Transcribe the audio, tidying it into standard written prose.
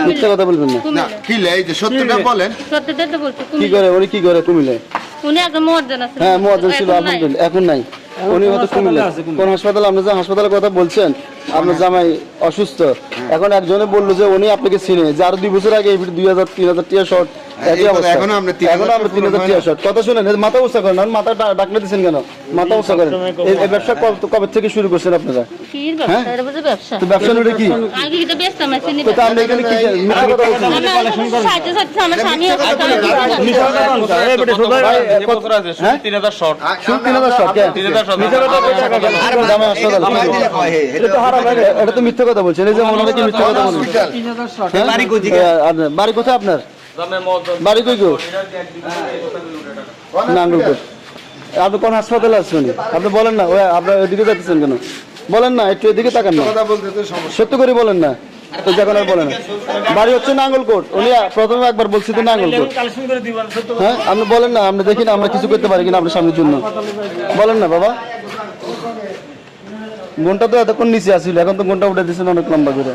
মিথ্যা কথা বলবেন না। না কি লাই যে সত্যটা বলেন। সত্যটা তো বলছি। কি করে উনি কি করে কুমিল্লায়? উনি আগে মুয়াজ্জিন আছেন। হ্যাঁ মুয়াজ্জিন ছিল, আলহামদুলিল্লাহ এখন নাই। উনি হয়তো কুমিল্লায় কোন হাসপাতালে, আপনি যে হাসপাতালের কথা বলছেন আপনার জামাই অসুস্থ, এখন একজনে বললো যে উনি আপনাকে চিনে, যে আরো 2 বছর আগে 2000-3000 টিয়া শর্ট একই অবস্থা। এখনো আমরা 3000 টিয়া শর্ট কথা শুনেন, মাথা উঁচা করেন, মাথা ডাকলে দিচ্ছেন কেন? মাথা উঁচা করেন। এই ব্যবসা কবে থেকে শুরু করছেন আপনারা? কি ব্যবসা? এটা বুঝে ব্যবসা। তো ব্যবসা নিয়ে কি আগে কি তো ব্যস্ত আমি চিনি। তো আমরা এখানে কি মিথ্যা কথা বলছেন? সাথে সাথে আমার স্বামী ভাই, কত আছে? 3000 শর্ট। 3000 শর্ট কে? 3000 শর্ট। মিথ্যা কথা বলছেন টাকা কেন? দামে হাসপাতাল। এটা তো হারাম লাগে। এটা তো মিথ্যা কথা বলছেন। এই যে মনে হয় কি মিথ্যা কথা বলছেন? 3000 শর্ট। বাড়ি কোথায়? বাড়ি কোথায় আপনার? বাড়ি কই গো? নাঙ্গলকোট। আপনি কোন হাসপাতালে আছেন? আপনি বলেন না, ওই আপনার ওইদিকে যাচ্ছেন কেন? বলেন না, একটু এদিকে তাকান না। কথা বলতে তো সমস্যা। সত্য করে বলেন না, তো যখন আর বলেন না। বাড়ি হচ্ছে নাঙ্গলকোট। উনি প্রথমে একবার বলছি তো নাঙ্গলকোট। হ্যাঁ আপনি বলেন না, আমরা দেখি না আমরা কিছু করতে পারি কিনা আপনার সামনের জন্য। বলেন না বাবা। ঘন্টা তো এতক্ষণ নিচে আসছিল, এখন তো ঘন্টা উঠে দিচ্ছেন অনেক লম্বা করে।